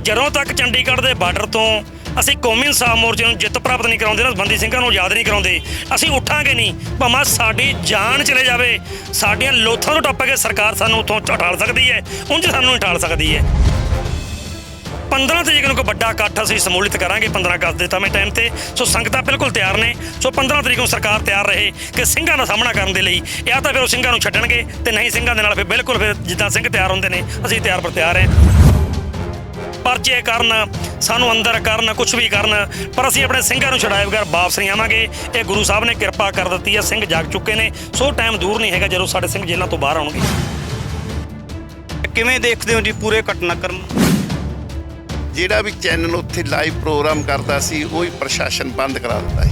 ਜਦੋਂ ਤੱਕ ਚੰਡੀਗੜ੍ਹ ਦੇ ਬਾਰਡਰ ਤੋਂ ਅਸੀਂ ਕੌਮੀ ਇਨਸਾਫ ਮੋਰਚੇ ਨੂੰ ਜਿੱਤ ਪ੍ਰਾਪਤ ਨਹੀਂ ਕਰਾਉਂਦੇ ਨਾ, ਬੰਦੀ ਸਿੰਘਾਂ ਨੂੰ ਯਾਦ ਨਹੀਂ ਕਰਾਉਂਦੇ, ਅਸੀਂ ਉੱਠਾਂਗੇ ਨਹੀਂ। ਭਾਵੇਂ ਸਾਡੀ ਜਾਨ ਚਲੇ ਜਾਵੇ, ਸਾਡੀਆਂ ਲੋਥਾਂ ਨੂੰ ਟੱਪ ਕੇ ਸਰਕਾਰ ਸਾਨੂੰ ਉੱਥੋਂ ਉਠਾਲ ਸਕਦੀ ਹੈ, ਉਂਝ ਸਾਨੂੰ ਨਹੀਂ ਉਠਾਲ ਸਕਦੀ ਹੈ। 15 ਤਰੀਕ ਨੂੰ ਕੋਈ ਵੱਡਾ ਇਕੱਠ ਅਸੀਂ ਸਮੂਲਿਤ ਕਰਾਂਗੇ 15 ਅਗਸਤ ਦੇ ਸਮੇਂ ਟਾਈਮ ਤੇ। ਸੋ ਸੰਗਤਾਂ ਬਿਲਕੁਲ ਤਿਆਰ ਨੇ। ਸੋ 15 ਤਰੀਕ ਨੂੰ ਸਰਕਾਰ ਤਿਆਰ ਰਹੇ ਕਿ ਸਿੰਘਾਂ ਦਾ ਸਾਹਮਣਾ ਕਰਨ ਦੇ ਲਈ। ਜਾਂ ਤਾਂ ਫਿਰ ਉਹ ਸਿੰਘਾਂ ਨੂੰ ਛੱਡਣਗੇ ਤੇ ਨਹੀਂ ਸਿੰਘਾਂ ਦੇ ਨਾਲ ਫਿਰ ਬਿਲਕੁਲ ਫਿਰ ਜਿੱਦਾਂ ਸਿੰਘ ਤਿਆਰ ਹੁੰਦੇ ਨੇ ਅਸੀਂ ਤਿਆਰ ਪਰ ਤਿਆਰ ਹਾਂ। ਪਰਚੇ ਕਰਨ, ਸਾਨੂੰ ਅੰਦਰ ਕਰਨ, ਕੁਛ ਵੀ ਕਰਨ, ਪਰ ਅਸੀਂ ਆਪਣੇ ਸਿੰਘਾਂ ਨੂੰ ਛਡਾਏ ਬਗੈਰ ਵਾਪਸ ਨਹੀਂ ਆਵਾਂਗੇ। ਇਹ ਗੁਰੂ ਸਾਹਿਬ ਨੇ ਕਿਰਪਾ ਕਰ ਦਿੱਤੀ ਹੈ, ਸਿੰਘ ਜਾਗ ਚੁੱਕੇ ਨੇ। ਸੋ ਟਾਈਮ ਦੂਰ ਨਹੀਂ ਹੈਗਾ ਜਦੋਂ ਸਾਡੇ ਸਿੰਘ ਜੇਲ੍ਹਾਂ ਤੋਂ ਬਾਹਰ ਆਉਣਗੇ। ਕਿਵੇਂ ਦੇਖਦੇ ਹੋ ਜੀ ਪੂਰੇ ਘਟਨਾਕ੍ਰਮ? ਜਿਹੜਾ ਵੀ ਚੈਨਲ ਉੱਥੇ ਲਾਈਵ ਪ੍ਰੋਗਰਾਮ ਕਰਦਾ ਸੀ ਉਹੀ ਪ੍ਰਸ਼ਾਸਨ ਬੰਦ ਕਰਾ ਦਿੱਤਾ ਸੀ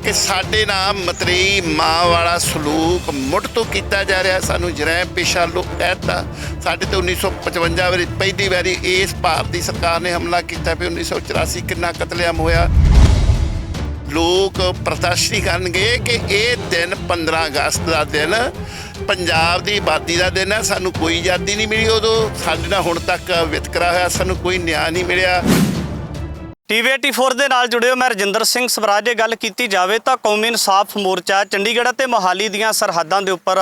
ਕਿ ਸਾਡੇ ਨਾਲ ਮਤਰੇਈ ਮਾਂ ਵਾਲਾ ਸਲੂਕ ਮੁੱਢ ਤੋਂ ਕੀਤਾ ਜਾ ਰਿਹਾ। ਸਾਨੂੰ ਜਰੈਮ ਪੇਸ਼ਾ ਲੋਕ ਕਹਿਤਾ। ਸਾਡੇ ਤੇ 1955 ਵਾਰੀ ਪਹਿਲੀ ਵਾਰੀ ਇਸ ਭਾਰਤ ਦੀ ਸਰਕਾਰ ਨੇ ਹਮਲਾ ਕੀਤਾ। ਫਿਰ 1984 ਕਿੰਨਾ ਕਤਲੇਆਮ ਹੋਇਆ। ਲੋਕ ਪ੍ਰਦਰਸ਼ਨੀ ਕਰਨਗੇ ਕਿ ਇਹ ਦਿਨ 15 ਅਗਸਤ ਦਾ ਦਿਨ ਪੰਜਾਬ ਦੀ ਆਬਾਦੀ ਦਾ ਦਿਨ ਹੈ। ਸਾਨੂੰ ਕੋਈ ਆਜ਼ਾਦੀ ਨਹੀਂ ਮਿਲੀ ਉਦੋਂ। ਸਾਡੇ ਨਾਲ ਹੁਣ ਤੱਕ ਵਿਤਕਰਾ ਹੋਇਆ, ਸਾਨੂੰ ਕੋਈ ਨਿਆਂ ਨਹੀਂ ਮਿਲਿਆ। TV 84 ਦੇ ਨਾਲ ਜੁੜਿਓ, ਮੈਂ ਰਜਿੰਦਰ ਸਿੰਘ ਸਵਰਾਜ। ਜੇ ਗੱਲ ਕੀਤੀ ਜਾਵੇ ਤਾਂ ਕੌਮੀ ਇਨਸਾਫ ਮੋਰਚਾ ਚੰਡੀਗੜ੍ਹ ਅਤੇ ਮੋਹਾਲੀ ਦੀਆਂ ਸਰਹੱਦਾਂ ਦੇ ਉੱਪਰ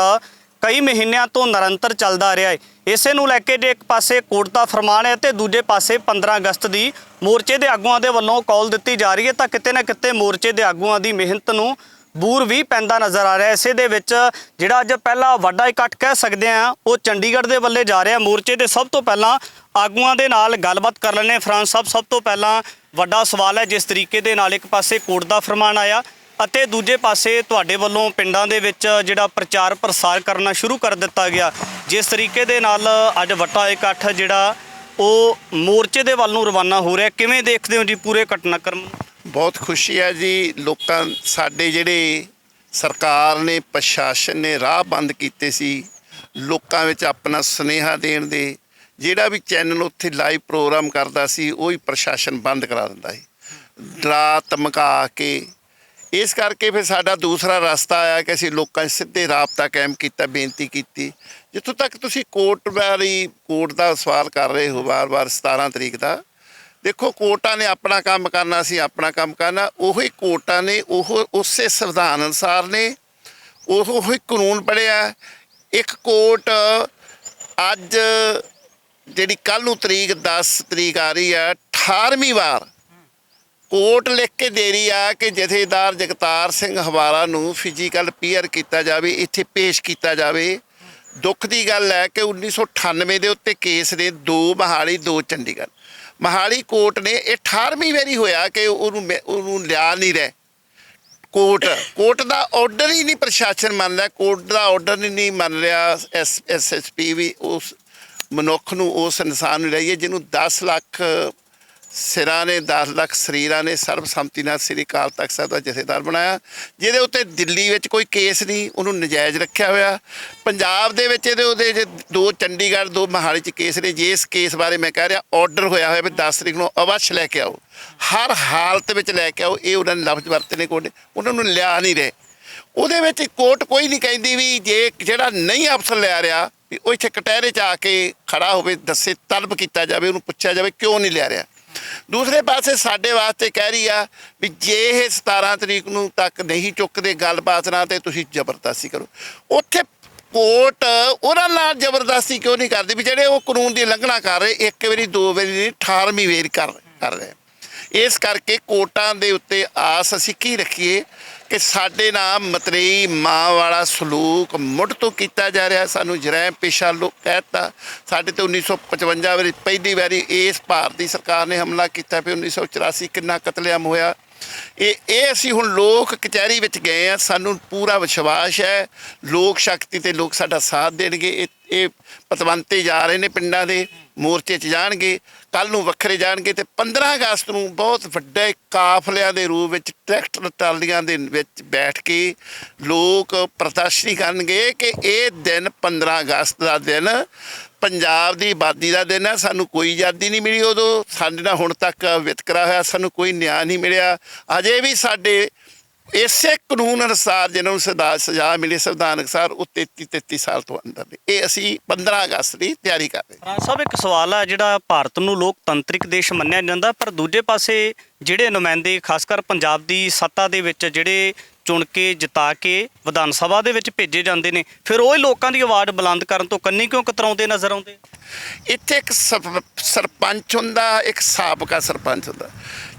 ਕਈ ਮਹੀਨਿਆਂ ਤੋਂ ਨਿਰੰਤਰ ਚੱਲਦਾ ਆ ਰਿਹਾ ਹੈ। ਇਸੇ ਨੂੰ ਲੈ ਕੇ ਜੇ ਇੱਕ ਪਾਸੇ ਕੋਰਟ ਦਾ ਫਰਮਾਨ ਹੈ ਤੇ ਦੂਜੇ ਪਾਸੇ 15 ਅਗਸਤ ਦੀ ਮੋਰਚੇ ਦੇ ਆਗੂਆਂ ਦੇ ਵੱਲੋਂ ਕਾਲ ਦਿੱਤੀ ਜਾ ਰਹੀ ਹੈ, ਤਾਂ ਕਿਤੇ ਨਾ ਕਿਤੇ ਮੋਰਚੇ ਦੇ ਆਗੂਆਂ ਦੀ ਮਿਹਨਤ ਨੂੰ ਬੂਰ ਵੀ ਪੈਂਦਾ ਨਜ਼ਰ ਆ ਰਿਹਾ। ਇਸੇ ਦੇ ਵਿੱਚ ਜਿਹੜਾ ਅੱਜ ਪਹਿਲਾ ਵੱਡਾ ਇਕੱਠ ਕਹਿ ਸਕਦੇ ਆ ਉਹ ਚੰਡੀਗੜ੍ਹ ਦੇ ਵੱਲੇ ਜਾ ਰਿਹਾ। ਮੋਰਚੇ ਦੇ ਸਭ ਤੋਂ ਪਹਿਲਾਂ ਆਗੂਆਂ ਦੇ ਨਾਲ ਗੱਲਬਾਤ ਕਰ ਲੈਣੇ। ਫਰਾਂਸ ਸਾਹਿਬ, ਸਭ ਤੋਂ ਪਹਿਲਾਂ ਵੱਡਾ ਸਵਾਲ ਹੈ, ਜਿਸ ਤਰੀਕੇ ਦੇ ਨਾਲ ਇੱਕ ਪਾਸੇ ਕੋਰਟ ਦਾ ਫਰਮਾਨ ਆਇਆ ਅਤੇ ਦੂਜੇ ਪਾਸੇ ਤੁਹਾਡੇ ਵੱਲੋਂ ਪਿੰਡਾਂ ਦੇ ਵਿੱਚ ਜਿਹੜਾ ਪ੍ਰਚਾਰ ਪ੍ਰਸਾਰ ਕਰਨਾ ਸ਼ੁਰੂ ਕਰ ਦਿੱਤਾ ਗਿਆ, ਜਿਸ ਤਰੀਕੇ ਦੇ ਨਾਲ ਅੱਜ ਵੱਡਾ ਇਕੱਠ ਜਿਹੜਾ ਉਹ ਮੋਰਚੇ ਦੇ ਵੱਲ ਨੂੰ ਰਵਾਨਾ ਹੋ ਰਿਹਾ, ਕਿਵੇਂ ਦੇਖਦੇ ਹੋ ਜੀ ਪੂਰੇ ਘਟਨਾਕ੍ਰਮ? ਬਹੁਤ ਖੁਸ਼ੀ ਹੈ ਜੀ। ਲੋਕਾਂ ਸਾਡੇ ਜਿਹੜੇ ਸਰਕਾਰ ਨੇ, ਪ੍ਰਸ਼ਾਸਨ ਨੇ ਰਾਹ ਬੰਦ ਕੀਤੇ ਸੀ ਲੋਕਾਂ ਵਿੱਚ ਆਪਣਾ ਸੁਨੇਹਾ ਦੇਣ ਦੇ। ਜਿਹੜਾ ਵੀ ਚੈਨਲ ਉੱਥੇ ਲਾਈਵ ਪ੍ਰੋਗਰਾਮ ਕਰਦਾ ਸੀ ਉਹੀ ਪ੍ਰਸ਼ਾਸਨ ਬੰਦ ਕਰਾ ਦਿੰਦਾ ਸੀ, ਡਰਾ ਧਮਕਾ ਕੇ। ਇਸ ਕਰਕੇ ਫਿਰ ਸਾਡਾ ਦੂਸਰਾ ਰਸਤਾ ਆਇਆ ਕਿ ਅਸੀਂ ਲੋਕਾਂ 'ਚ ਸਿੱਧੇ ਰਾਬਤਾ ਕਾਇਮ ਕੀਤਾ, ਬੇਨਤੀ ਕੀਤੀ। ਜਿੱਥੋਂ ਤੱਕ ਤੁਸੀਂ ਕੋਰਟ ਦਾ ਸਵਾਲ ਕਰ ਰਹੇ ਹੋ ਵਾਰ-ਵਾਰ 17 ਤਰੀਕ ਦਾ, ਦੇਖੋ ਕੋਰਟਾਂ ਨੇ ਆਪਣਾ ਕੰਮ ਕਰਨਾ, ਸੀ ਆਪਣਾ ਕੰਮ ਕਰਨਾ। ਉਹੀ ਕੋਰਟਾਂ ਨੇ ਉਸੇ ਸੰਵਿਧਾਨ ਅਨੁਸਾਰ ਨੇ ਉਹੀ ਕਾਨੂੰਨ ਪੜ੍ਹਿਆ। ਇੱਕ ਕੋਰਟ ਅੱਜ ਜਿਹੜੀ ਕੱਲ੍ਹ ਨੂੰ ਤਰੀਕ 10 ਤਰੀਕ ਆ ਰਹੀ ਹੈ, 18ਵੀਂ ਵਾਰ ਕੋਰਟ ਲਿਖ ਕੇ ਦੇ ਰਹੀ ਆ ਕਿ ਜਥੇਦਾਰ ਜਗਤਾਰ ਸਿੰਘ ਹਵਾਲਾ ਨੂੰ ਫਿਜ਼ੀਕਲ ਪੀਅਰ ਕੀਤਾ ਜਾਵੇ, ਇੱਥੇ ਪੇਸ਼ ਕੀਤਾ ਜਾਵੇ। ਦੁੱਖ ਦੀ ਗੱਲ ਹੈ ਕਿ 1998 ਦੇ ਉੱਤੇ ਕੇਸ ਨੇ, 2 ਮੋਹਾਲੀ 2 ਚੰਡੀਗੜ੍ਹ। ਮੋਹਾਲੀ ਕੋਰਟ ਨੇ ਇਹ 18ਵੀਂ ਵਾਰੀ ਹੋਇਆ ਕਿ ਉਹਨੂੰ ਲਿਆ ਨਹੀਂ ਰਹੇ। ਕੋਰਟ ਦਾ ਆਰਡਰ ਹੀ ਨਹੀਂ ਪ੍ਰਸ਼ਾਸਨ ਮੰਨ ਰਿਹਾ, ਕੋਰਟ ਦਾ ਆਰਡਰ ਨਹੀਂ ਮੰਨ ਰਿਹਾ। SSP ਵੀ ਉਸ ਮਨੁੱਖ ਨੂੰ, ਉਸ ਇਨਸਾਨ ਨੂੰ ਲਈਏ ਜਿਹਨੂੰ 10 ਲੱਖ ਸਿਰਾਂ ਨੇ, 10 ਲੱਖ ਸਰੀਰਾਂ ਨੇ ਸਰਬਸੰਮਤੀ ਨਾਲ ਸ੍ਰੀ ਅਕਾਲ ਤਖਤ ਸਾਹਿਬ ਦਾ ਜਥੇਦਾਰ ਬਣਾਇਆ, ਜਿਹਦੇ ਉੱਤੇ ਦਿੱਲੀ ਵਿੱਚ ਕੋਈ ਕੇਸ ਨਹੀਂ, ਉਹਨੂੰ ਨਜਾਇਜ਼ ਰੱਖਿਆ ਹੋਇਆ। ਪੰਜਾਬ ਦੇ ਵਿੱਚ ਉਹਦੇ 2 ਚੰਡੀਗੜ੍ਹ 2 ਮੋਹਾਲੀ 'ਚ ਕੇਸ ਨੇ। ਜਿਸ ਕੇਸ ਬਾਰੇ ਮੈਂ ਕਹਿ ਰਿਹਾ ਆਰਡਰ ਹੋਇਆ ਹੋਇਆ ਵੀ 10 ਤਰੀਕ ਨੂੰ ਅਵੱਸ਼ ਲੈ ਕੇ ਆਓ, ਹਰ ਹਾਲਤ ਵਿੱਚ ਲੈ ਕੇ ਆਓ। ਇਹ ਉਹਨਾਂ ਨੇ ਲਫ਼ਜ਼ ਵਰਤੇ ਨੇ ਕੋਰਟ, ਉਹਨਾਂ ਨੂੰ ਲਿਆ ਨਹੀਂ ਰਹੇ। ਉਹਦੇ ਵਿੱਚ ਕੋਰਟ ਕੋਈ ਨਹੀਂ ਕਹਿੰਦੀ ਵੀ ਜੇ ਜਿਹੜਾ ਨਹੀਂ ਅਫਸਰ ਲਿਆ ਰਿਹਾ ਵੀ ਉਹ ਇੱਥੇ ਕਟਹਿਰੇ 'ਚ ਆ ਕੇ ਖੜਾ ਹੋਵੇ, ਦੱਸੇ, ਤਲਬ ਕੀਤਾ ਜਾਵੇ, ਉਹਨੂੰ ਪੁੱਛਿਆ ਜਾਵੇ ਕਿਉਂ ਨਹੀਂ ਲਿਆ ਰਿਹਾ। ਦੂਸਰੇ ਪਾਸੇ ਸਾਡੇ ਵਾਸਤੇ ਕਹਿ ਰਹੀ ਆ ਵੀ ਜੇ ਇਹ 17 ਤਰੀਕ ਨੂੰ ਤੱਕ ਨਹੀਂ ਚੁੱਕਦੇ ਗੱਲਬਾਤ ਨਾਲ ਤੇ ਤੁਸੀਂ ਜ਼ਬਰਦਸਤੀ ਕਰੋ। ਉੱਥੇ ਕੋਰਟ ਉਹਨਾਂ ਨਾਲ ਜ਼ਬਰਦਸਤੀ ਕਿਉਂ ਨਹੀਂ ਕਰਦੀ ਵੀ ਜਿਹੜੇ ਉਹ ਕਾਨੂੰਨ ਦੀ ਉਲੰਘਣਾ ਕਰ ਰਹੇ, 1 ਵਾਰੀ 2 ਵਾਰੀ ਨਹੀਂ 18ਵੀਂ ਵਾਰੀ ਕਰ ਰਹੇ। ਇਸ ਕਰਕੇ ਕੋਰਟਾਂ ਦੇ ਉੱਤੇ ਆਸ ਅਸੀਂ ਕੀ ਰੱਖੀਏ ਕਿ ਸਾਡੇ ਨਾਲ ਮਤਰੇਈ ਮਾਂ ਵਾਲਾ ਸਲੂਕ ਮੁੱਢ ਤੋਂ ਕੀਤਾ ਜਾ ਰਿਹਾ। ਸਾਨੂੰ ਜਰੈਮ ਪੇਸ਼ਾ ਲੋਕ ਕਹਿਤਾ। ਸਾਡੇ ਤੇ 1955 ਵਾਰੀ ਪਹਿਲੀ ਵਾਰੀ ਇਸ ਭਾਰਤ ਦੀ ਸਰਕਾਰ ਨੇ ਹਮਲਾ ਕੀਤਾ। ਫਿਰ 1984 ਕਿੰਨਾ ਕਤਲੇਆਮ ਹੋਇਆ। ਇਹ ਅਸੀਂ ਹੁਣ ਲੋਕ ਕਚਹਿਰੀ ਵਿੱਚ ਗਏ ਹਾਂ, ਸਾਨੂੰ ਪੂਰਾ ਵਿਸ਼ਵਾਸ ਹੈ ਲੋਕ ਸ਼ਕਤੀ ਤੇ ਲੋਕ ਸਾਡਾ ਸਾਥ ਦੇਣਗੇ। ਇਹ ਪਤਵੰਤੇ ਜਾ ਰਹੇ ਨੇ, ਪਿੰਡਾਂ ਦੇ ਮੋਰਚੇ 'ਚ ਜਾਣਗੇ, ਕੱਲ੍ਹ ਨੂੰ ਵੱਖਰੇ ਜਾਣਗੇ ਤੇ 15 ਅਗਸਤ ਨੂੰ ਬਹੁਤ ਵੱਡੇ ਕਾਫਲਿਆਂ ਦੇ ਰੂਪ ਵਿੱਚ ਟਰੈਕਟਰ ਟਰਾਲੀਆਂ ਦੇ ਵਿੱਚ ਬੈਠ ਕੇ ਲੋਕ ਪ੍ਰਦਰਸ਼ਨੀ ਕਰਨਗੇ ਕਿ ਇਹ ਦਿਨ 15 ਅਗਸਤ ਦਾ ਦਿਨ ਪੰਜਾਬ ਦੀ ਆਬਾਦੀ ਦਾ ਦਿਨ ਹੈ। ਸਾਨੂੰ ਕੋਈ ਆਜ਼ਾਦੀ ਨਹੀਂ ਮਿਲੀ ਉਦੋਂ। ਸਾਡੇ ਨਾਲ ਹੁਣ ਤੱਕ ਵਿਤਕਰਾ ਹੋਇਆ, ਸਾਨੂੰ ਕੋਈ ਨਿਆਂ ਨਹੀਂ ਮਿਲਿਆ। ਅਜੇ ਵੀ ਸਾਡੇ ਇਸੇ ਕਾਨੂੰਨ ਅਨੁਸਾਰ ਜਿਹਨਾਂ ਨੂੰ ਸਜ਼ਾ ਮਿਲੀ ਸੰਵਿਧਾਨ ਅਨੁਸਾਰ ਉਹ 33 ਸਾਲ ਤੋਂ ਅੰਦਰ ਨੇ। ਇਹ ਅਸੀਂ 15 ਅਗਸਤ ਦੀ ਤਿਆਰੀ ਕਰ ਰਹੇ ਹਾਂ। ਸਭ ਇੱਕ ਸਵਾਲ ਹੈ, ਜਿਹੜਾ ਭਾਰਤ ਨੂੰ ਲੋਕਤੰਤਰਿਕ ਦੇਸ਼ ਮੰਨਿਆ ਜਾਂਦਾ, ਪਰ ਦੂਜੇ ਪਾਸੇ ਜਿਹੜੇ ਨੁਮਾਇੰਦੇ ਖਾਸ ਕਰ ਪੰਜਾਬ ਦੀ ਸੱਤਾ ਦੇ ਵਿੱਚ ਜਿਹੜੇ ਚੁਣ ਕੇ ਜਿਤਾ ਕੇ ਵਿਧਾਨ ਸਭਾ ਦੇ ਵਿੱਚ ਭੇਜੇ ਜਾਂਦੇ ਨੇ, ਫਿਰ ਉਹ ਹੀ ਲੋਕਾਂ ਦੀ ਆਵਾਜ਼ ਬੁਲੰਦ ਕਰਨ ਤੋਂ ਕੰਨੀ ਕਿਉਂ ਕਤਰਾਉਂਦੇ ਨਜ਼ਰ ਆਉਂਦੇ? ਇੱਥੇ ਇੱਕ ਸਰਪੰਚ ਹੁੰਦਾ, ਇੱਕ ਸਾਬਕਾ ਸਰਪੰਚ ਹੁੰਦਾ।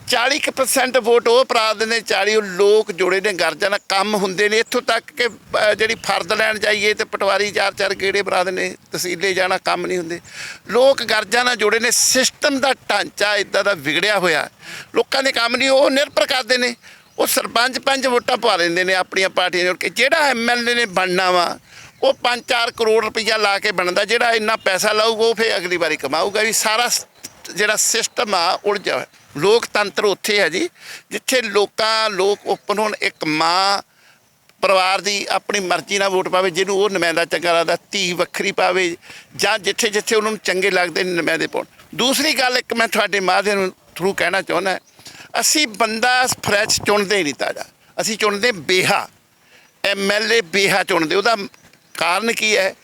40% ਵੋਟ ਉਹ ਪਾ ਦਿੰਦੇ ਨੇ, 40 ਉਹ ਲੋਕ ਜੁੜੇ ਨੇ ਗਰਜਾਂ ਨਾਲ ਕੰਮ ਹੁੰਦੇ ਨੇ। ਇੱਥੋਂ ਤੱਕ ਕਿ ਜਿਹੜੀ ਫਰਦ ਲੈਣ ਜਾਈਏ ਤੇ ਪਟਵਾਰੀ 4-4 ਗੇੜੇ ਬਣਾ ਦਿੰਦੇ, ਤਹਿਸੀਲੇ ਜਾਣਾ ਕੰਮ ਨਹੀਂ ਹੁੰਦੇ। ਲੋਕ ਗਰਜਾਂ ਨਾਲ ਜੁੜੇ ਨੇ। ਸਿਸਟਮ ਦਾ ਢਾਂਚਾ ਇੱਦਾਂ ਦਾ ਵਿਗੜਿਆ ਹੋਇਆ, ਲੋਕਾਂ ਦੇ ਕੰਮ ਨਹੀਂ, ਉਹ ਨਿਰਭਰ ਕਰਦੇ ਨੇ। ਉਹ ਸਰਪੰਚ 5 ਵੋਟਾਂ ਪਾ ਲੈਂਦੇ ਨੇ ਆਪਣੀਆਂ ਪਾਰਟੀਆਂ ਜੋੜ ਕੇ। ਜਿਹੜਾ ਐਮਐਲਏ ਨੇ ਬਣਨਾ ਵਾ ਉਹ 5-4 ਕਰੋੜ ਰੁਪਈਆ ਲਾ ਕੇ ਬਣਦਾ। ਜਿਹੜਾ ਇੰਨਾ ਪੈਸਾ ਲਾਊਗਾ ਉਹ ਫਿਰ ਅਗਲੀ ਵਾਰੀ ਕਮਾਊਗਾ। ਵੀ ਸਾਰਾ ਜਿਹੜਾ ਸਿਸਟਮ ਆ ਉਲਝਿਆ ਹੋਇਆ। ਲੋਕਤੰਤਰ ਉੱਥੇ ਹੈ ਜੀ ਜਿੱਥੇ ਲੋਕ ਓਪਨ ਹੋਣ। ਇੱਕ ਮਾਂ ਪਰਿਵਾਰ ਦੀ ਆਪਣੀ ਮਰਜ਼ੀ ਨਾਲ ਵੋਟ ਪਾਵੇ, ਜਿਹਨੂੰ ਉਹ ਨੁਮਾਇੰਦਾ ਚੰਗਾ ਲੱਗਦਾ। ਧੀ ਵੱਖਰੀ ਪਾਵੇ ਜਾਂ ਜਿੱਥੇ ਉਹਨਾਂ ਨੂੰ ਚੰਗੇ ਲੱਗਦੇ ਨੇ ਨੁਮਾਇੰਦੇ ਪਾਉਣ। ਦੂਸਰੀ ਗੱਲ ਇੱਕ ਮੈਂ ਤੁਹਾਡੇ ਮਾਧਿਅਮ ਥਰੂ ਕਹਿਣਾ ਚਾਹੁੰਦਾ, ਅਸੀਂ ਬੰਦਾ ਫਰੈਸ਼ ਚੁਣਦੇ ਹੀ ਨਹੀਂ ਤਾਜ਼ਾ, ਅਸੀਂ ਚੁਣਦੇ ਬੇਹਾ। ਐਮਐਲਏ ਬੇਹਾ ਚੁਣਦੇ। ਉਹਦਾ ਕਾਰਨ ਕੀ ਹੈ?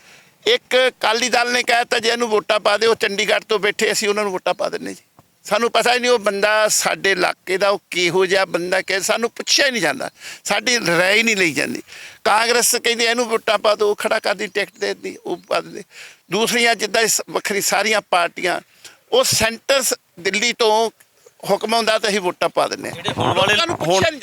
ਇੱਕ ਅਕਾਲੀ ਦਲ ਨੇ ਕਹਿ ਦਿੱਤਾ ਜੇ ਇਹਨੂੰ ਵੋਟਾਂ ਪਾ ਦਿਓ, ਚੰਡੀਗੜ੍ਹ ਤੋਂ ਬੈਠੇ ਅਸੀਂ ਉਹਨਾਂ ਨੂੰ ਵੋਟਾਂ ਪਾ ਦਿੰਦੇ ਜੀ। ਸਾਨੂੰ ਪਤਾ ਹੀ ਨਹੀਂ ਉਹ ਬੰਦਾ ਸਾਡੇ ਇਲਾਕੇ ਦਾ ਉਹ ਕਿਹੋ ਜਿਹਾ ਬੰਦਾ ਕਿ ਸਾਨੂੰ ਪੁੱਛਿਆ ਹੀ ਨਹੀਂ ਜਾਂਦਾ, ਸਾਡੀ ਰਾਏ ਹੀ ਨਹੀਂ ਲਈ ਜਾਂਦੀ। ਕਾਂਗਰਸ ਕਹਿੰਦੀ ਇਹਨੂੰ ਵੋਟਾਂ ਪਾ ਦਿਓ, ਉਹ ਖੜਾ ਕਰਦੀ, ਟਿਕਟ ਦੇ ਦਿੰਦੀ, ਉਹ ਪਾ ਦਿੰਦੇ। ਦੂਸਰੀਆਂ ਜਿੱਦਾਂ ਵੱਖਰੀ ਸਾਰੀਆਂ ਪਾਰਟੀਆਂ ਉਹ ਸੈਂਟਰ ਦਿੱਲੀ ਤੋਂ ਹੁਕਮ ਆਉਂਦਾ ਤਾਂ ਅਸੀਂ ਵੋਟਾਂ ਪਾ ਦਿੰਦੇ ਹਾਂ।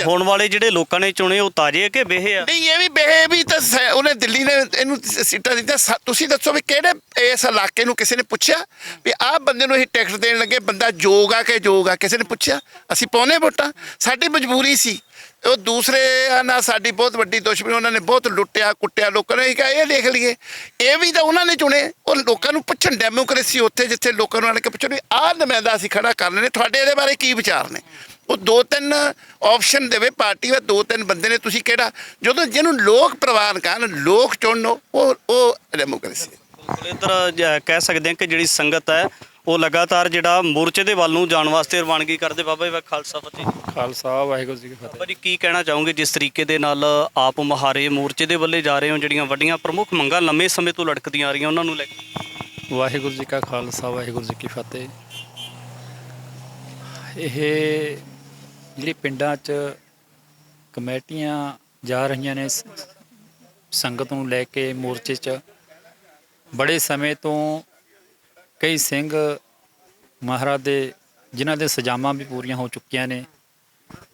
ਹੋਣ ਵਾਲੇ ਜਿਹੜੇ ਲੋਕਾਂ ਨੇ ਚੁਣੇ ਉਹ ਤਾਜ਼ੇ ਆ ਕਿ ਬੇਹੇ ਆ? ਨਹੀਂ, ਇਹ ਵੀ ਬੇਹੇ ਵੀ ਤਾਂ ਉਹਨੇ ਦਿੱਲੀ ਨੇ ਇਹਨੂੰ ਸੀਟਾਂ ਦਿੱਤੀਆਂ। ਤੁਸੀਂ ਦੱਸੋ ਵੀ ਕਿਹੜੇ ਇਸ ਇਲਾਕੇ ਨੂੰ ਕਿਸੇ ਨੇ ਪੁੱਛਿਆ ਵੀ ਆਹ ਬੰਦੇ ਨੂੰ ਅਸੀਂ ਟਿਕਟ ਦੇਣ ਲੱਗੇ, ਬੰਦਾ ਯੋਗ ਆ ਕਿ ਯੋਗ ਆ? ਕਿਸੇ ਨੇ ਪੁੱਛਿਆ? ਅਸੀਂ ਪਾਉਣੇ ਵੋਟਾਂ, ਸਾਡੀ ਮਜਬੂਰੀ ਸੀ। ਉਹ ਦੂਸਰੇ ਨਾਲ ਸਾਡੀ ਬਹੁਤ ਵੱਡੀ ਦੁਸ਼ਮਣੀ, ਉਹਨਾਂ ਨੇ ਬਹੁਤ ਲੁੱਟਿਆ ਕੁੱਟਿਆ ਲੋਕਾਂ ਨੇ। ਕਿਹਾ ਇਹ ਦੇਖ ਲਈਏ, ਇਹ ਵੀ ਤਾਂ ਉਹਨਾਂ ਨੇ ਚੁਣੇ। ਉਹ ਲੋਕਾਂ ਨੂੰ ਪੁੱਛਣ, ਡੈਮੋਕ੍ਰੇਸੀ ਉੱਥੇ ਜਿੱਥੇ ਲੋਕਾਂ ਨੂੰ ਆਣ ਕੇ ਪੁੱਛਣ ਵੀ ਆਹ ਨੁਮਾਇੰਦਾ ਅਸੀਂ ਖੜਾ ਕਰ ਲੈਣੇ, ਤੁਹਾਡੇ ਇਹਦੇ ਬਾਰੇ ਕੀ ਵਿਚਾਰ ਨੇ। ਉਹ 2-3 ਆਪਸ਼ਨ ਦੇਵੇ ਪਾਰਟੀ, ਵਾ 2-3 ਬੰਦੇ ਨੇ, ਤੁਸੀਂ ਕਿਹੜਾ? ਜਦੋਂ ਜਿਹਨੂੰ ਲੋਕ ਪ੍ਰਵਾਨ ਕਰਨ, ਲੋਕ ਚੁਣਨ, ਉਹ ਡੈਮੋਕ੍ਰੇਸੀ। ਇੱਧਰ ਕਹਿ ਸਕਦੇ ਹਾਂ ਕਿ ਜਿਹੜੀ ਸੰਗਤ ਹੈ ਉਹ ਲਗਾਤਾਰ ਜਿਹੜਾ ਮੋਰਚੇ ਦੇ ਵੱਲ ਨੂੰ ਜਾਣ ਵਾਸਤੇ ਰਵਾਨਗੀ ਕਰਦੇ। ਬਾਬਾ ਜੀ ਖਾਲਸਾ ਫਤਿਹ। ਖਾਲਸਾ ਵਾਹਿਗੁਰੂ ਜੀ ਕੀ ਫਤਿਹ। ਬਾਬਾ ਜੀ ਕੀ ਕਹਿਣਾ ਚਾਹੋਗੇ ਜਿਸ ਤਰੀਕੇ ਦੇ ਨਾਲ ਆਪ ਮੁਹਾਰੇ ਮੋਰਚੇ ਦੇ ਵੱਲੇ ਜਾ ਰਹੇ ਹੋ, ਜਿਹੜੀਆਂ ਵੱਡੀਆਂ ਪ੍ਰਮੁੱਖ ਮੰਗਾਂ ਲੰਮੇ ਸਮੇਂ ਤੋਂ ਲਟਕਦੀਆਂ ਆ ਰਹੀਆਂ ਉਹਨਾਂ ਨੂੰ ਲੈ ਕੇ? ਵਾਹਿਗੁਰੂ ਜੀ ਕਾ ਖਾਲਸਾ ਵਾਹਿਗੁਰੂ ਜੀ ਕੀ ਫਤਿਹ। ਇਹ ਜਿਹੜੀ ਪਿੰਡਾਂ 'ਚ ਕਮੇਟੀਆਂ ਜਾ ਰਹੀਆਂ ਨੇ ਸੰਗਤ ਨੂੰ ਲੈ ਕੇ ਮੋਰਚੇ 'ਚ, ਬੜੇ ਸਮੇਂ ਤੋਂ ਕਈ ਸਿੰਘ ਮਹਾਰਾਜ ਦੇ ਜਿਨ੍ਹਾਂ ਦੇ ਸਜ਼ਾਵਾਂ ਵੀ ਪੂਰੀਆਂ ਹੋ ਚੁੱਕੀਆਂ ਨੇ,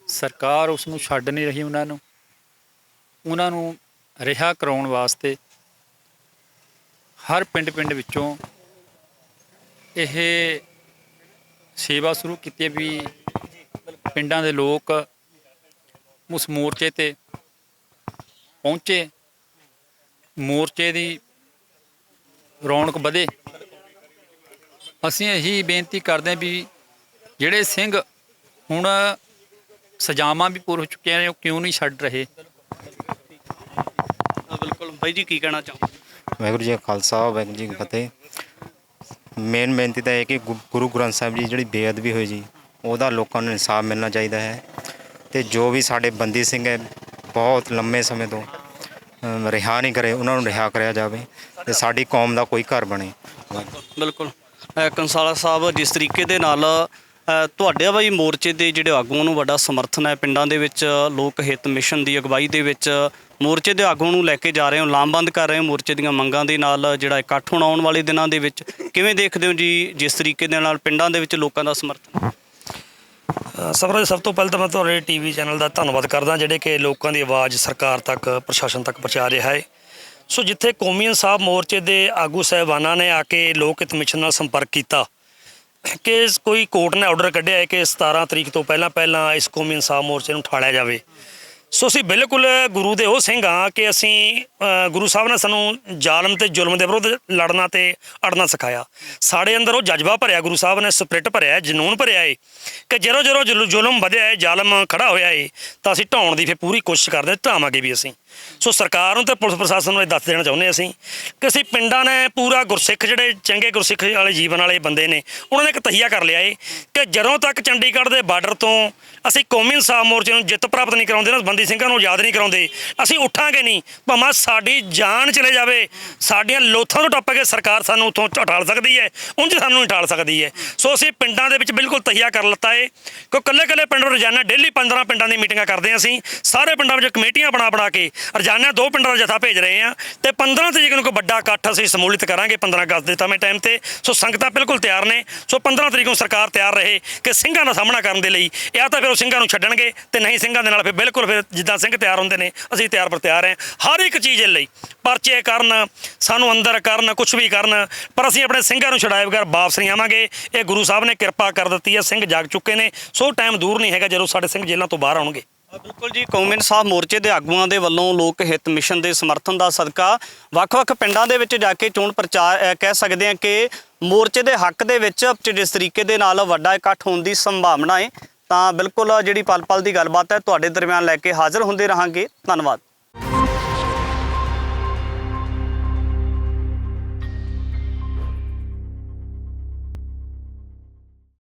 ਸਰਕਾਰ ਉਸ ਨੂੰ ਛੱਡ ਨਹੀਂ ਰਹੀ। ਉਹਨਾਂ ਨੂੰ ਰਿਹਾ ਕਰਾਉਣ ਵਾਸਤੇ ਹਰ ਪਿੰਡ ਵਿੱਚੋਂ ਇਹ ਸੇਵਾ ਸ਼ੁਰੂ ਕੀਤੀ ਹੈ ਵੀ ਪਿੰਡਾਂ ਦੇ ਲੋਕ ਉਸ ਮੋਰਚੇ ਤੇ ਪਹੁੰਚੇ, ਮੋਰਚੇ ਦੀ ਰੌਣਕ ਵਧੇ। ਅਸੀਂ ਇਹੀ ਬੇਨਤੀ ਕਰਦੇ ਹਾਂ ਵੀ ਜਿਹੜੇ ਸਿੰਘ ਹੁਣ ਸਜ਼ਾਵਾਂ ਵੀ ਪੂਰ ਹੋ ਚੁੱਕੀਆਂ ਨੇ ਉਹ ਕਿਉਂ ਨਹੀਂ ਛੱਡ ਰਹੇ? ਬਿਲਕੁਲ ਬਾਈ ਜੀ ਕੀ ਕਹਿਣਾ ਚਾਹੋ? ਵਾਹਿਗੁਰੂ ਜੀ ਕਾ ਖਾਲਸਾ ਵਾਹਿਗੁਰੂ ਜੀ ਕੀ ਫਤਿਹ। ਮੇਨ ਬੇਨਤੀ ਤਾਂ ਇਹ ਕਿ ਗੁਰੂ ਗ੍ਰੰਥ ਸਾਹਿਬ ਜੀ ਜਿਹੜੀ ਬੇਅਦਬੀ ਹੋਈ ਜੀ, ਉਹਦਾ ਲੋਕਾਂ ਨੂੰ ਇਨਸਾਫ ਮਿਲਣਾ ਚਾਹੀਦਾ ਹੈ। ਅਤੇ ਜੋ ਵੀ ਸਾਡੇ ਬੰਦੀ ਸਿੰਘ ਹੈ ਬਹੁਤ ਲੰਮੇ ਸਮੇਂ ਤੋਂ ਰਿਹਾ ਨਹੀਂ ਕਰੇ, ਉਹਨਾਂ ਨੂੰ ਰਿਹਾ ਕਰਿਆ ਜਾਵੇ ਅਤੇ ਸਾਡੀ ਕੌਮ ਦਾ ਕੋਈ ਘਰ ਬਣੇ। ਬਿਲਕੁਲ ਕੰਸਾਲਾ ਸਾਹਿਬ, ਜਿਸ ਤਰੀਕੇ ਦੇ ਨਾਲ ਤੁਹਾਡੇ ਬਾਈ ਮੋਰਚੇ ਦੇ ਜਿਹੜੇ ਆਗੂਆਂ ਨੂੰ ਵੱਡਾ ਸਮਰਥਨ ਹੈ, ਪਿੰਡਾਂ ਦੇ ਵਿੱਚ ਲੋਕ ਹਿੱਤ ਮਿਸ਼ਨ ਦੀ ਅਗਵਾਈ ਦੇ ਵਿੱਚ ਮੋਰਚੇ ਦੇ ਆਗੂਆਂ ਨੂੰ ਲੈ ਕੇ ਜਾ ਰਹੇ ਹੋ, ਲਾਮਬੰਦ ਕਰ ਰਹੇ ਹੋ ਮੋਰਚੇ ਦੀਆਂ ਮੰਗਾਂ ਦੇ ਨਾਲ ਜਿਹੜਾ ਇਕੱਠ ਹੋਣਾ ਆਉਣ ਵਾਲੇ ਦਿਨਾਂ ਦੇ ਵਿੱਚ, ਕਿਵੇਂ ਦੇਖਦੇ ਹੋ ਜੀ ਜਿਸ ਤਰੀਕੇ ਦੇ ਨਾਲ ਪਿੰਡਾਂ ਦੇ ਵਿੱਚ ਲੋਕਾਂ ਦਾ ਸਮਰਥਨ? ਸਭ ਤੋਂ ਪਹਿਲਾਂ ਤਾਂ ਮੈਂ ਤੁਹਾਡੇ ਟੀਵੀ ਚੈਨਲ ਦਾ ਧੰਨਵਾਦ ਕਰਦਾ ਜਿਹੜੇ ਕਿ ਲੋਕਾਂ ਦੀ ਆਵਾਜ਼ ਸਰਕਾਰ ਤੱਕ, ਪ੍ਰਸ਼ਾਸਨ ਤੱਕ ਪਹੁੰਚਾ ਰਿਹਾ ਹੈ। ਸੋ ਜਿੱਥੇ ਕੌਮੀ ਇਨਸਾਫ ਮੋਰਚੇ ਦੇ ਆਗੂ ਸਾਹਿਬਾਨਾਂ ਨੇ ਆ ਕੇ ਲੋਕ ਹਿੱਤ ਮਿਸ਼ਨ ਨਾਲ ਸੰਪਰਕ ਕੀਤਾ ਕਿ ਕੋਈ ਕੋਰਟ ਨੇ ਆਰਡਰ ਕੱਢਿਆ ਹੈ ਕਿ 17 ਤਰੀਕ ਤੋਂ ਪਹਿਲਾਂ ਇਸ ਕੌਮੀ ਇਨਸਾਫ ਮੋਰਚੇ ਨੂੰ ਠਾਲਿਆ ਜਾਵੇ। ਸੋ ਅਸੀਂ ਬਿਲਕੁਲ ਗੁਰੂ ਦੇ ਉਹ ਸਿੰਘ ਹਾਂ ਕਿ ਅਸੀਂ ਗੁਰੂ ਸਾਹਿਬ ਨੇ ਸਾਨੂੰ ਜ਼ਾਲਮ ਤੇ ਜ਼ੁਲਮ ਦੇ ਵਿਰੁੱਧ ਲੜਨਾ ਤੇ ਅੜਨਾ ਸਿਖਾਇਆ। ਸਾਡੇ ਅੰਦਰ ਉਹ ਜਜ਼ਬਾ ਭਰਿਆ, ਗੁਰੂ ਸਾਹਿਬ ਨੇ ਸਪਿਰਿਟ ਭਰਿਆ, ਜਨੂਨ ਭਰਿਆ ਏ ਕਿ ਜਦੋਂ ਜ਼ੁਲਮ ਵਧਿਆ ਹੈ, ਜ਼ਾਲਮ ਖੜਾ ਹੋਇਆ ਏ ਤਾਂ ਅਸੀਂ ਢਾਉਣ ਦੀ ਫਿਰ ਪੂਰੀ ਕੋਸ਼ਿਸ਼ ਕਰਦੇ, ਢਾਵਾਂਗੇ ਵੀ ਅਸੀਂ। ਸੋ ਸਰਕਾਰ ਨੂੰ ਤੇ ਪੁਲਿਸ ਪ੍ਰਸ਼ਾਸਨ ਨੂੰ ਇਹ ਦੱਸ ਦੇਣਾ ਚਾਹੁੰਦੇ ਅਸੀਂ ਕਿ ਅਸੀਂ ਪਿੰਡਾਂ ਨੇ ਪੂਰਾ ਗੁਰਸਿੱਖ ਜਿਹੜੇ ਚੰਗੇ ਗੁਰਸਿੱਖ ਵਾਲੇ ਜੀਵਨ ਵਾਲੇ ਬੰਦੇ ਨੇ ਉਹਨਾਂ ਨੇ ਇੱਕ ਤਹੀਆ ਕਰ ਲਿਆ ਏ ਕਿ ਜਦੋਂ ਤੱਕ ਚੰਡੀਗੜ੍ਹ ਦੇ ਬਾਰਡਰ ਤੋਂ ਅਸੀਂ ਕੌਮੀ ਇਨਸਾਫ ਮੋਰਚੇ ਨੂੰ ਜਿੱਤ ਪ੍ਰਾਪਤ ਨਹੀਂ ਕਰਾਉਂਦੇ ਨਾ ਬੰਦੀ ਸਿੰਘਾਂ ਨੂੰ ਯਾਦ ਨਹੀਂ ਕਰਾਉਂਦੇ ਅਸੀਂ ਉੱਠਾਂਗੇ ਨਹੀਂ ਭਾਵੇਂ ਸਾਡੀ ਜਾਨ ਚਲੇ ਜਾਵੇ ਸਾਡੀਆਂ ਲੋਥਾਂ ਤੋਂ ਟੱਪ ਕੇ ਸਰਕਾਰ ਸਾਨੂੰ ਉੱਥੋਂ ਹਟਾ ਸਕਦੀ ਹੈ ਉਂਝ ਸਾਨੂੰ ਨਹੀਂ ਹਟਾ ਸਕਦੀ ਹੈ। ਸੋ ਅਸੀਂ ਪਿੰਡਾਂ ਦੇ ਵਿੱਚ ਬਿਲਕੁਲ ਤਹੀਆ ਕਰ ਲਿੱਤਾ ਏ ਕਿ ਇਕੱਲੇ ਪਿੰਡ ਰੋਜ਼ਾਨਾ ਡੇਲੀ 15 ਪਿੰਡਾਂ ਦੀ ਮੀਟਿੰਗਾਂ ਕਰਦੇ ਹਾਂ ਅਸੀਂ ਸਾਰੇ ਪਿੰਡਾਂ ਵਿੱਚ ਕਮੇਟੀਆਂ ਬਣਾ ਕੇ ਰੋਜ਼ਾਨਾ 2 ਪਿੰਡਾਂ ਦਾ ਜਥਾ ਭੇਜ ਰਹੇ ਹਾਂ ਤੇ 15 ਤਰੀਕ ਨੂੰ ਕੋਈ ਵੱਡਾ ਇਕੱਠ ਅਸੀਂ ਸਮੂਲਿਤ ਕਰਾਂਗੇ 15 ਅਗਸਤ ਦੇ ਸਮੇਂ ਟਾਈਮ ਤੇ। ਸੋ ਸੰਗਤਾਂ ਬਿਲਕੁਲ ਤਿਆਰ ਨੇ। ਸੋ 15 ਤਰੀਕ ਨੂੰ ਸਰਕਾਰ ਤਿਆਰ ਰਹੇ ਕਿ ਸਿੰਘਾਂ ਦਾ ਸਾਹਮਣਾ ਕਰਨ ਦੇ ਲਈ ਜਾਂ ਤਾਂ ਫਿਰ ਉਹ ਸਿੰਘਾਂ ਨੂੰ ਛੱਡਣਗੇ ਤੇ ਨਹੀਂ ਸਿੰਘਾਂ ਦੇ ਨਾਲ ਫਿਰ ਬਿਲਕੁਲ ਫਿਰ ਜਿੱਦਾਂ ਸਿੰਘ ਤਿਆਰ ਹੁੰਦੇ ਨੇ ਅਸੀਂ ਤਿਆਰ ਪਰ ਤਿਆਰ ਹਾਂ ਹਰ ਇੱਕ ਚੀਜ਼ ਲਈ ਪਰਚੇ ਕਰਨ ਸਾਨੂੰ ਅੰਦਰ ਕਰਨ ਕੁਛ ਵੀ ਕਰਨ ਪਰ ਅਸੀਂ ਆਪਣੇ ਸਿੰਘਾਂ ਨੂੰ ਛੁਡਾਏ ਬਗੈਰ ਵਾਪਸ ਨਹੀਂ ਆਵਾਂਗੇ। ਇਹ ਗੁਰੂ ਸਾਹਿਬ ਨੇ ਕਿਰਪਾ ਕਰ ਦਿੱਤੀ ਹੈ ਸਿੰਘ ਜਾਗ ਚੁੱਕੇ ਨੇ। ਸੋ ਟਾਈਮ ਦੂਰ ਨਹੀਂ ਹੈਗਾ ਜਦੋਂ ਸਾਡੇ ਸਿੰਘ ਜੇਲ੍ਹਾਂ ਤੋਂ ਬਾਹਰ ਆਉਣਗੇ। ਬਿਲਕੁਲ ਜੀ ਕੌਮੀ ਇਨਸਾਫ ਮੋਰਚੇ ਦੇ ਆਗੂਆਂ ਦੇ ਵੱਲੋਂ ਲੋਕ ਹਿੱਤ ਮਿਸ਼ਨ ਦੇ ਸਮਰਥਨ ਦਾ ਸਦਕਾ ਵੱਖ-ਵੱਖ ਪਿੰਡਾਂ ਦੇ ਵਿੱਚ ਜਾ ਕੇ ਚੋਣ ਪ੍ਰਚਾਰ ਕਹਿ ਸਕਦੇ ਹਾਂ ਕਿ ਮੋਰਚੇ ਦੇ ਹੱਕ ਦੇ ਵਿੱਚ ਜਿਸ ਤਰੀਕੇ ਦੇ ਨਾਲ ਵੱਡਾ ਇਕੱਠ ਹੋਣ ਦੀ ਸੰਭਾਵਨਾ ਹੈ ਤਾਂ ਬਿਲਕੁਲ ਜਿਹੜੀ ਪਲ-ਪਲ ਦੀ ਗੱਲਬਾਤ ਹੈ ਤੁਹਾਡੇ ਦਰਮਿਆਨ ਲੈ ਕੇ ਹਾਜ਼ਰ ਹੁੰਦੇ ਰਹਾਂਗੇ। ਧੰਨਵਾਦ।